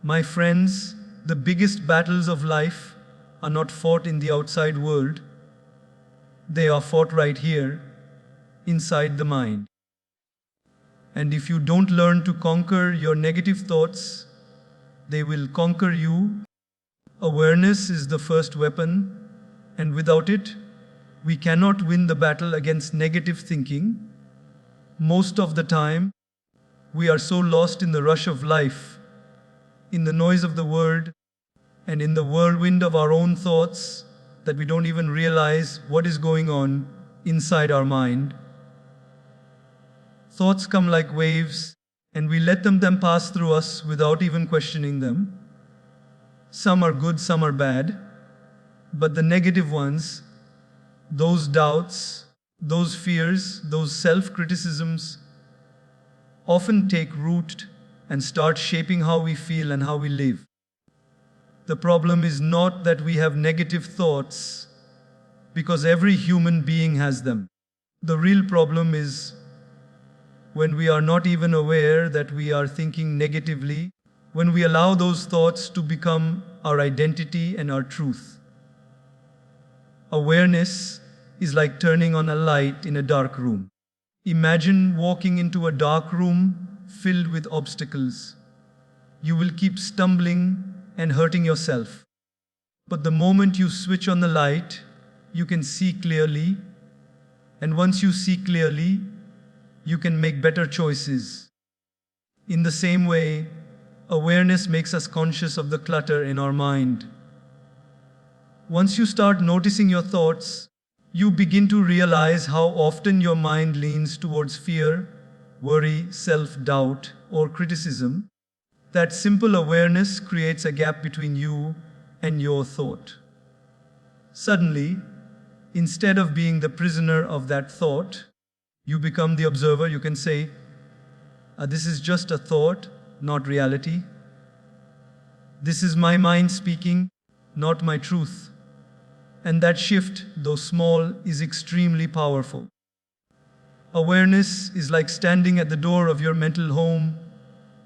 My friends, the biggest battles of life are not fought in the outside world, they are fought right here, inside the mind. And if you don't learn to conquer your negative thoughts, they will conquer you. Awareness is the first weapon, and without it, we cannot win the battle against negative thinking. Most of the time, we are so lost in the rush of life, in the noise of the world, and in the whirlwind of our own thoughts that we don't even realize what is going on inside our mind. Thoughts come like waves, and we let them pass through us without even questioning them. Some are good, some are bad, but the negative ones, those doubts, those fears, those self-criticisms, often take root and start shaping how we feel and how we live. The problem is not that we have negative thoughts, because every human being has them. The real problem is when we are not even aware that we are thinking negatively, when we allow those thoughts to become our identity and our truth. Awareness is like turning on a light in a dark room. Imagine walking into a dark room filled with obstacles. You will keep stumbling and hurting yourself. But the moment you switch on the light, you can see clearly, and once you see clearly, you can make better choices. In the same way, awareness makes us conscious of the clutter in our mind. Once you start noticing your thoughts, you begin to realize how often your mind leans towards fear, worry, self-doubt, or criticism. That simple awareness creates a gap between you and your thought. Suddenly, instead of being the prisoner of that thought, you become the observer. You can say, this is just a thought, not reality. This is my mind speaking, not my truth. And that shift, though small, is extremely powerful. Awareness is like standing at the door of your mental home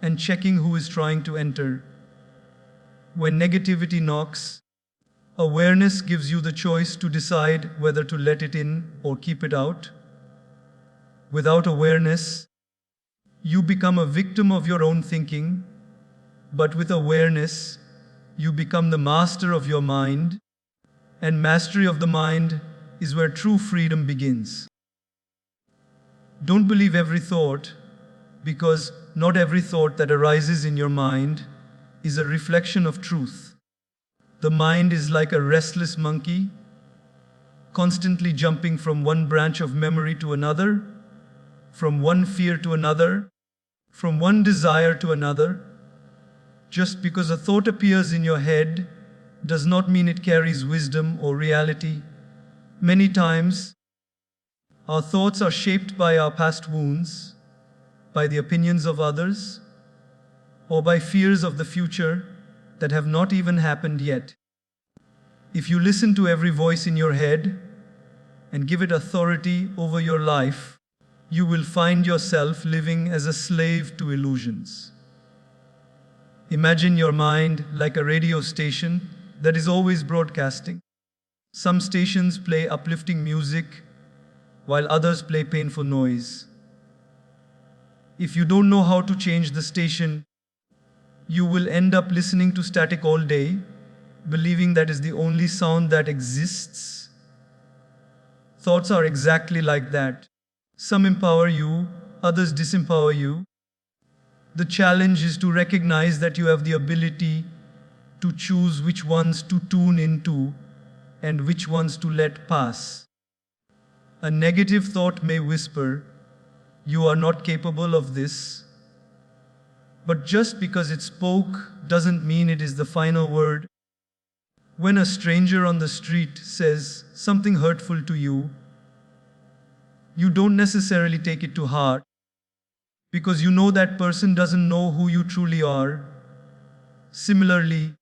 and checking who is trying to enter. When negativity knocks, awareness gives you the choice to decide whether to let it in or keep it out. Without awareness, you become a victim of your own thinking, but with awareness, you become the master of your mind, and mastery of the mind is where true freedom begins. Don't believe every thought, because not every thought that arises in your mind is a reflection of truth. The mind is like a restless monkey, constantly jumping from one branch of memory to another, from one fear to another, from one desire to another. Just because a thought appears in your head does not mean it carries wisdom or reality. Many times, our thoughts are shaped by our past wounds, by the opinions of others, or by fears of the future that have not even happened yet. If you listen to every voice in your head and give it authority over your life, you will find yourself living as a slave to illusions. Imagine your mind like a radio station that is always broadcasting. Some stations play uplifting music, while others play painful noise. If you don't know how to change the station, you will end up listening to static all day, believing that is the only sound that exists. Thoughts are exactly like that. Some empower you, others disempower you. The challenge is to recognize that you have the ability to choose which ones to tune into and which ones to let pass. A negative thought may whisper, "You are not capable of this." But just because it spoke doesn't mean it is the final word. When a stranger on the street says something hurtful to you, you don't necessarily take it to heart, because you know that person doesn't know who you truly are. Similarly,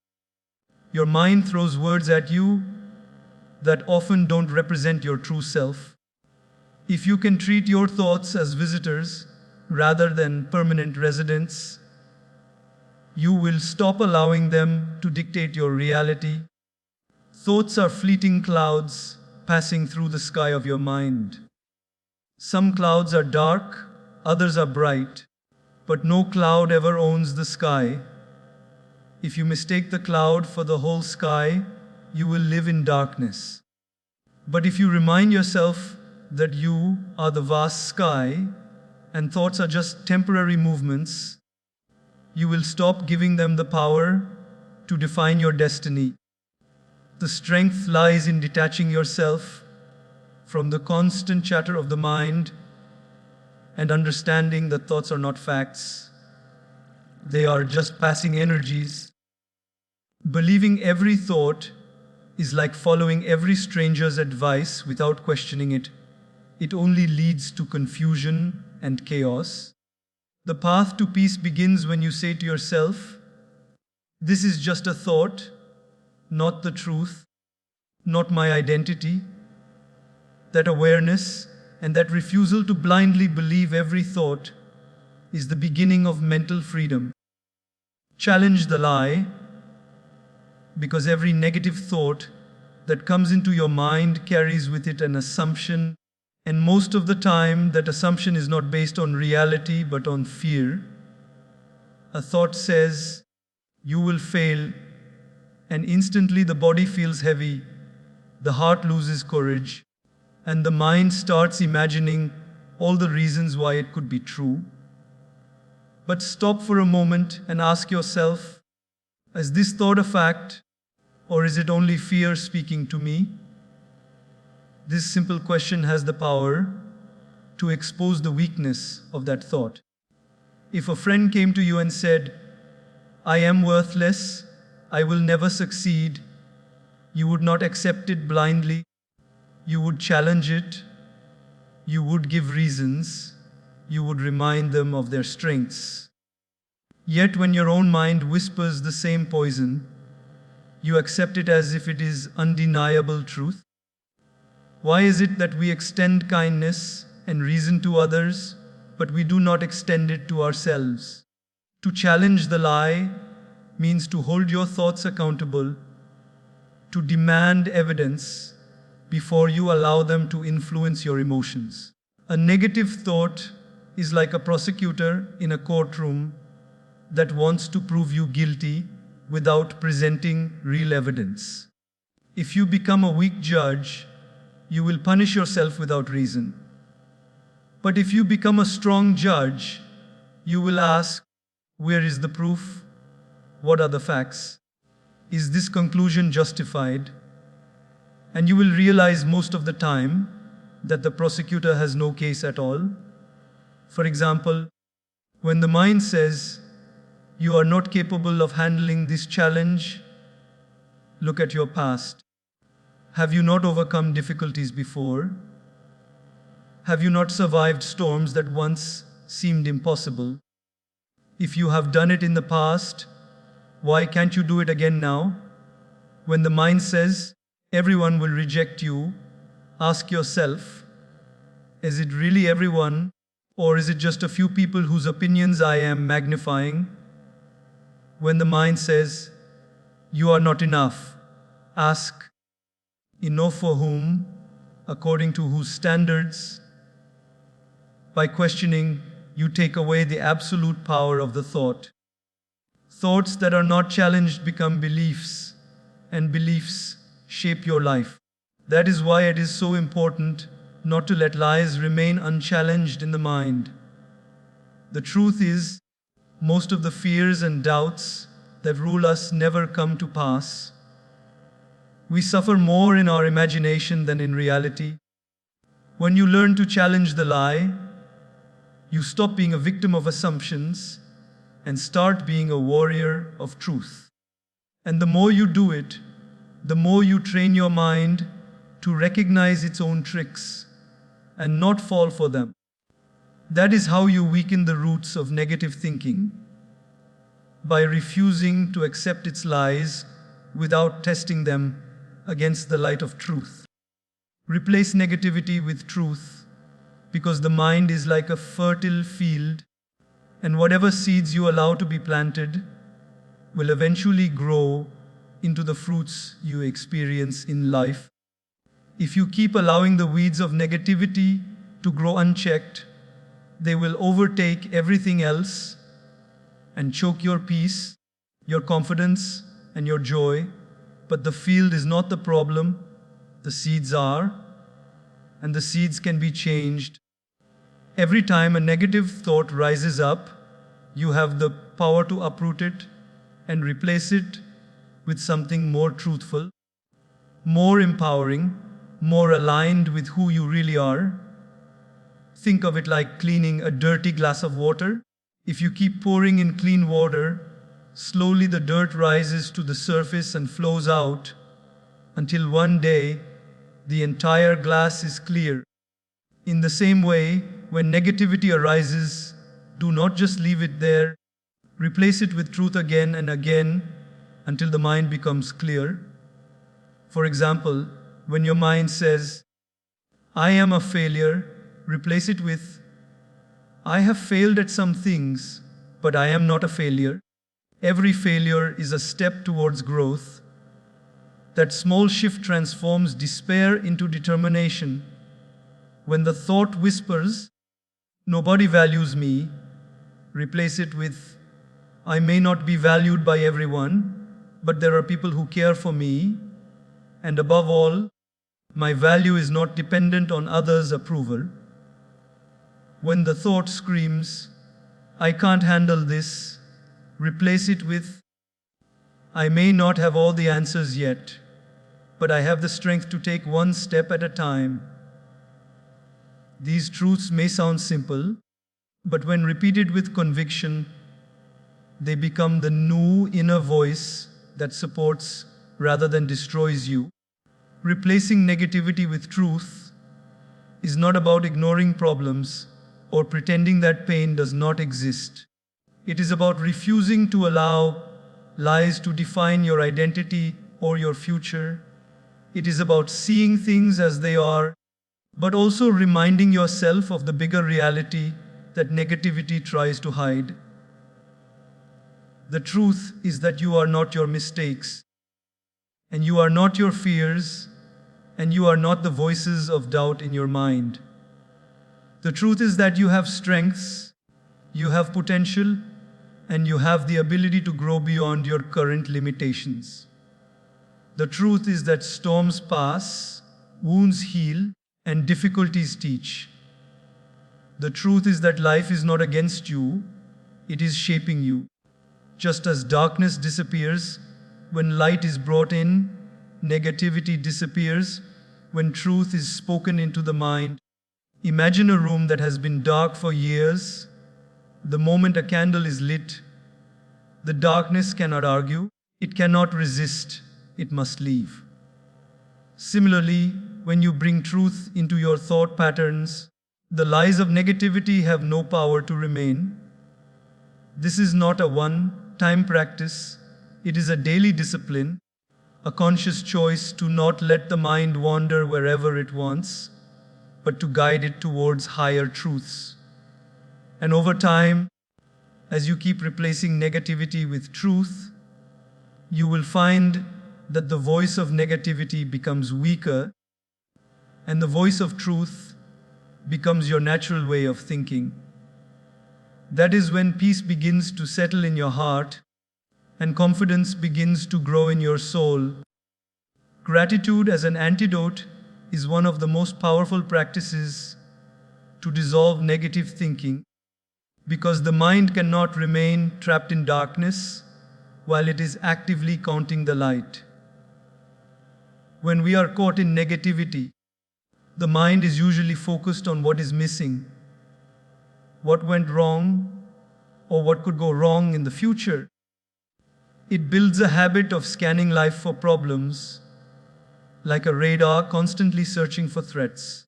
your mind throws words at you that often don't represent your true self. If you can treat your thoughts as visitors rather than permanent residents, You will stop allowing them to dictate your reality. Thoughts are fleeting clouds passing through the sky of your mind. Some clouds are dark, others are bright, but no cloud ever owns the sky. If you mistake the cloud for the whole sky, you will live in darkness. But if you remind yourself that you are the vast sky and thoughts are just temporary movements, you will stop giving them the power to define your destiny. The strength lies in detaching yourself from the constant chatter of the mind and understanding that thoughts are not facts. They are just passing energies. Believing every thought is like following every stranger's advice without questioning it. It only leads to confusion and chaos. The path to peace begins when you say to yourself, "This is just a thought, not the truth, not my identity." That awareness and that refusal to blindly believe every thought is the beginning of mental freedom. Challenge the lie, because every negative thought that comes into your mind carries with it an assumption, and most of the time that assumption is not based on reality but on fear. A thought says, "You will fail," and instantly the body feels heavy, the heart loses courage, and the mind starts imagining all the reasons why it could be true. But stop for a moment and ask yourself, is this thought a fact, or is it only fear speaking to me? This simple question has the power to expose the weakness of that thought. If a friend came to you and said, "I am worthless, I will never succeed," you would not accept it blindly. You would challenge it. You would give reasons. You would remind them of their strengths. Yet when your own mind whispers the same poison, you accept it as if it is undeniable truth. Why is it that we extend kindness and reason to others, but we do not extend it to ourselves? To challenge the lie means to hold your thoughts accountable, to demand evidence before you allow them to influence your emotions. A negative thought is like a prosecutor in a courtroom that wants to prove you guilty without presenting real evidence. If you become a weak judge, you will punish yourself without reason. But if you become a strong judge, you will ask, where is the proof? What are the facts? Is this conclusion justified? And you will realize most of the time that the prosecutor has no case at all. For example, when the mind says, "You are not capable of handling this challenge," look at your past. Have you not overcome difficulties before? Have you not survived storms that once seemed impossible? If you have done it in the past, why can't you do it again now? When the mind says, "Everyone will reject you," ask yourself, is it really everyone, or is it just a few people whose opinions I am magnifying? When the mind says, "You are not enough," ask, enough for whom? According to whose standards? By questioning, you take away the absolute power of the thought. Thoughts that are not challenged become beliefs, and beliefs shape your life. That is why it is so important not to let lies remain unchallenged in the mind. The truth is, most of the fears and doubts that rule us never come to pass. We suffer more in our imagination than in reality. When you learn to challenge the lie, you stop being a victim of assumptions and start being a warrior of truth. And the more you do it, the more you train your mind to recognize its own tricks and not fall for them. That is how you weaken the roots of negative thinking, by refusing to accept its lies without testing them against the light of truth. Replace negativity with truth, because the mind is like a fertile field, and whatever seeds you allow to be planted will eventually grow into the fruits you experience in life. If you keep allowing the weeds of negativity to grow unchecked, they will overtake everything else and choke your peace, your confidence, and your joy. But the field is not the problem, the seeds are, and the seeds can be changed. Every time a negative thought rises up, you have the power to uproot it and replace it with something more truthful, more empowering, more aligned with who you really are. Think of it like cleaning a dirty glass of water. If you keep pouring in clean water, slowly the dirt rises to the surface and flows out until one day the entire glass is clear. In the same way, when negativity arises, do not just leave it there. Replace it with truth again and again until the mind becomes clear. For example, when your mind says, I am a failure, replace it with, I have failed at some things, but I am not a failure. Every failure is a step towards growth. That small shift transforms despair into determination. When the thought whispers, nobody values me, replace it with, I may not be valued by everyone, but there are people who care for me, and above all, my value is not dependent on others' approval. When the thought screams, I can't handle this, replace it with, I may not have all the answers yet, but I have the strength to take one step at a time. These truths may sound simple, but when repeated with conviction, they become the new inner voice that supports rather than destroys you. Replacing negativity with truth is not about ignoring problems or pretending that pain does not exist. It is about refusing to allow lies to define your identity or your future. It is about seeing things as they are, but also reminding yourself of the bigger reality that negativity tries to hide. The truth is that you are not your mistakes, and you are not your fears, and you are not the voices of doubt in your mind. The truth is that you have strengths, you have potential, and you have the ability to grow beyond your current limitations. The truth is that storms pass, wounds heal, and difficulties teach. The truth is that life is not against you, it is shaping you. Just as darkness disappears when light is brought in, negativity disappears when truth is spoken into the mind. Imagine a room that has been dark for years. The moment a candle is lit, the darkness cannot argue, it cannot resist, it must leave. Similarly, when you bring truth into your thought patterns, the lies of negativity have no power to remain. This is not a one-time practice, it is a daily discipline, a conscious choice to not let the mind wander wherever it wants, but to guide it towards higher truths. And over time, as you keep replacing negativity with truth, you will find that the voice of negativity becomes weaker, and the voice of truth becomes your natural way of thinking. That is when peace begins to settle in your heart and confidence begins to grow in your soul. Gratitude as an antidote is one of the most powerful practices to dissolve negative thinking, because the mind cannot remain trapped in darkness while it is actively counting the light. When we are caught in negativity, the mind is usually focused on what is missing, what went wrong, or what could go wrong in the future. It builds a habit of scanning life for problems, like a radar constantly searching for threats.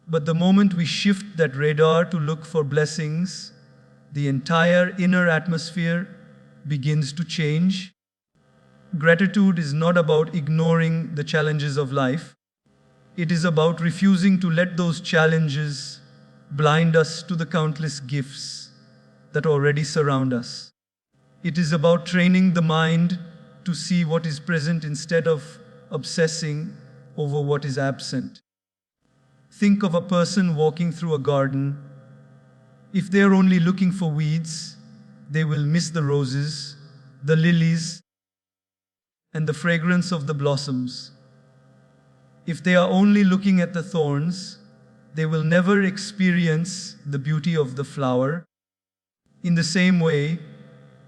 But the moment we shift that radar to look for blessings, the entire inner atmosphere begins to change. Gratitude is not about ignoring the challenges of life. It is about refusing to let those challenges blind us to the countless gifts that already surround us. It is about training the mind to see what is present instead of obsessing over what is absent. Think of a person walking through a garden. If they are only looking for weeds, they will miss the roses, the lilies, and the fragrance of the blossoms. If they are only looking at the thorns, they will never experience the beauty of the flower. In the same way,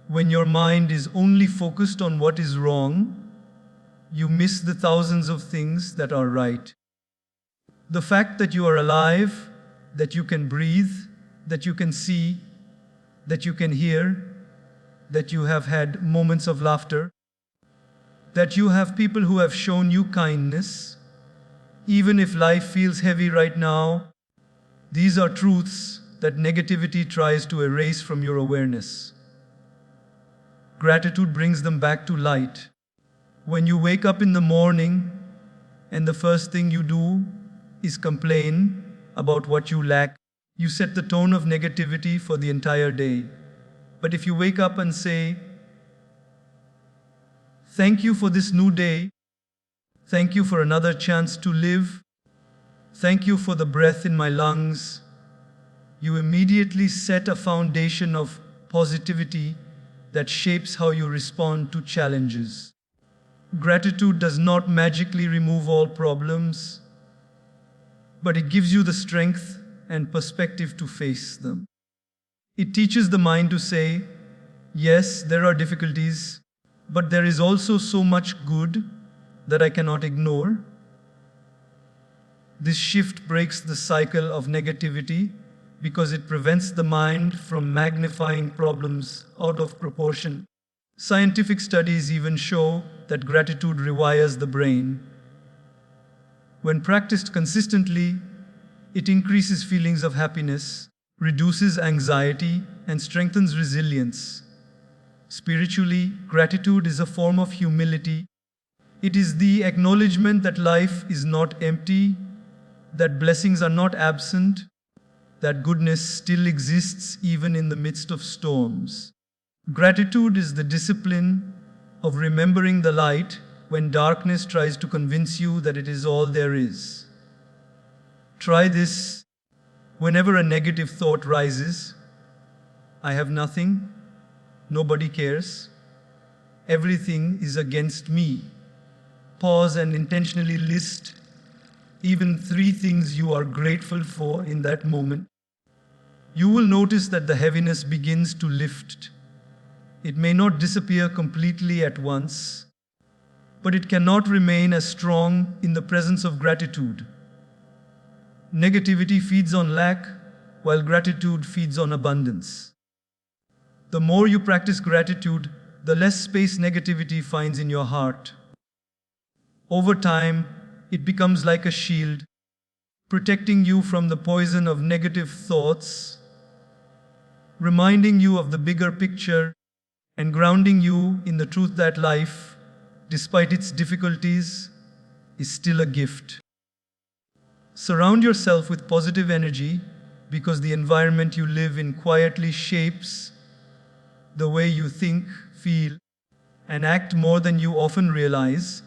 when your mind is only focused on what is wrong, you miss the thousands of things that are right. The fact that you are alive, that you can breathe, that you can see, that you can hear, that you have had moments of laughter, that you have people who have shown you kindness, even if life feels heavy right now, these are truths that negativity tries to erase from your awareness. Gratitude brings them back to light. When you wake up in the morning and the first thing you do is complain about what you lack, you set the tone of negativity for the entire day. But if you wake up and say, "Thank you for this new day. Thank you for another chance to live. Thank you for the breath in my lungs," you immediately set a foundation of positivity that shapes how you respond to challenges. Gratitude does not magically remove all problems, but it gives you the strength and perspective to face them. It teaches the mind to say, "Yes, there are difficulties, but there is also so much good that I cannot ignore." This shift breaks the cycle of negativity because it prevents the mind from magnifying problems out of proportion. Scientific studies even show that gratitude rewires the brain. When practiced consistently, it increases feelings of happiness, reduces anxiety, and strengthens resilience. Spiritually, gratitude is a form of humility. It is the acknowledgement that life is not empty, that blessings are not absent, that goodness still exists even in the midst of storms. Gratitude is the discipline of remembering the light when darkness tries to convince you that it is all there is. Try this whenever a negative thought rises. "I have nothing, nobody cares, everything is against me." Pause and intentionally list even 3 things you are grateful for in that moment. You will notice that the heaviness begins to lift. It may not disappear completely at once, but it cannot remain as strong in the presence of gratitude. Negativity feeds on lack, while gratitude feeds on abundance. The more you practice gratitude, the less space negativity finds in your heart. Over time, it becomes like a shield, protecting you from the poison of negative thoughts, reminding you of the bigger picture, and grounding you in the truth that life, despite its difficulties, is still a gift. Surround yourself with positive energy because the environment you live in quietly shapes the way you think, feel, and act more than you often realize.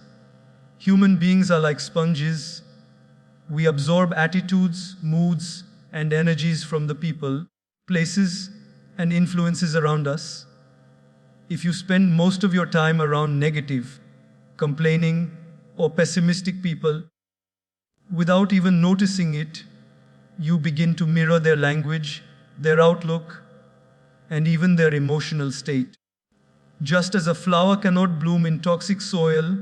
Human beings are like sponges. We absorb attitudes, moods, and energies from the people, places, and influences around us. If you spend most of your time around negative, complaining, or pessimistic people, without even noticing it, you begin to mirror their language, their outlook, and even their emotional state. Just as a flower cannot bloom in toxic soil,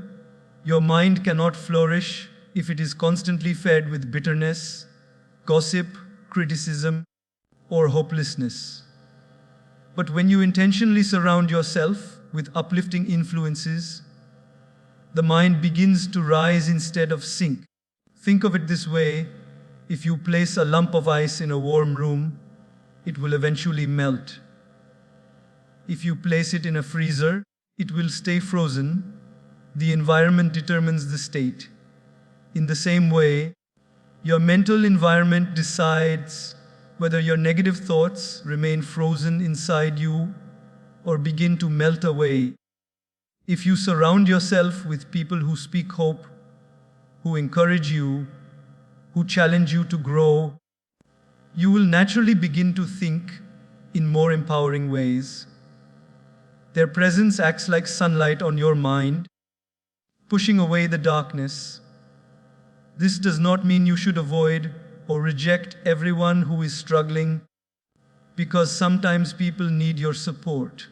your mind cannot flourish if it is constantly fed with bitterness, gossip, criticism, or hopelessness. But when you intentionally surround yourself with uplifting influences, the mind begins to rise instead of sink. Think of it this way: if you place a lump of ice in a warm room, it will eventually melt. If you place it in a freezer, it will stay frozen. The environment determines the state. In the same way, your mental environment decides whether your negative thoughts remain frozen inside you or begin to melt away. If you surround yourself with people who speak hope, who encourage you, who challenge you to grow, you will naturally begin to think in more empowering ways. Their presence acts like sunlight on your mind, pushing away the darkness. This does not mean you should avoid or reject everyone who is struggling, because sometimes people need your support.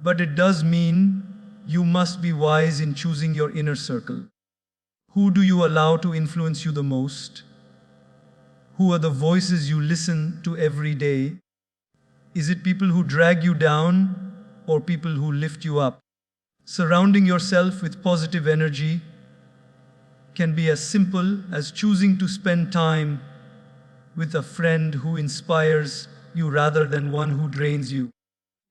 But it does mean you must be wise in choosing your inner circle. Who do you allow to influence you the most? Who are the voices you listen to every day? Is it people who drag you down or people who lift you up? Surrounding yourself with positive energy can be as simple as choosing to spend time with a friend who inspires you rather than one who drains you.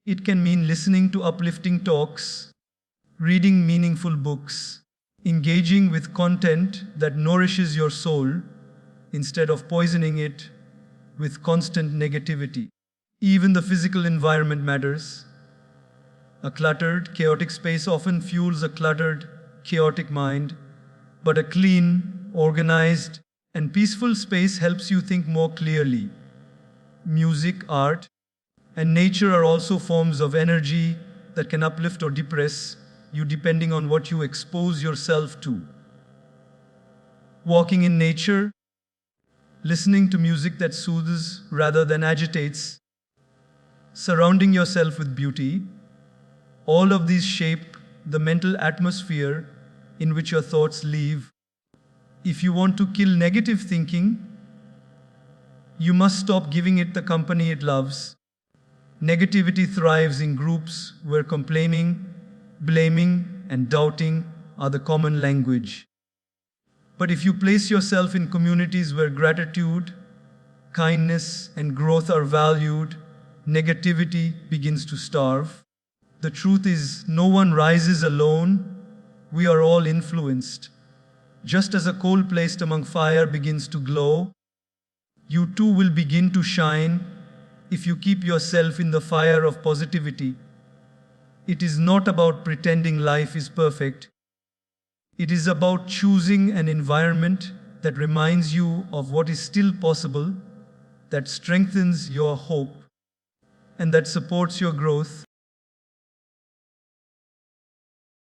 It can mean listening to uplifting talks, reading meaningful books, engaging with content that nourishes your soul instead of poisoning it with constant negativity. Even the physical environment matters. A cluttered, chaotic space often fuels a cluttered, chaotic mind, but a clean, organized, and peaceful space helps you think more clearly. Music, art, and nature are also forms of energy that can uplift or depress you depending on what you expose yourself to. Walking in nature, listening to music that soothes rather than agitates, surrounding yourself with beauty, all of these shape the mental atmosphere in which your thoughts live. If you want to kill negative thinking, you must stop giving it the company it loves. Negativity thrives in groups where complaining, blaming, and doubting are the common language. But if you place yourself in communities where gratitude, kindness, and growth are valued, negativity begins to starve. The truth is, no one rises alone. We are all influenced. Just as a coal placed among fire begins to glow, you too will begin to shine if you keep yourself in the fire of positivity. It is not about pretending life is perfect. It is about choosing an environment that reminds you of what is still possible, that strengthens your hope, and that supports your growth.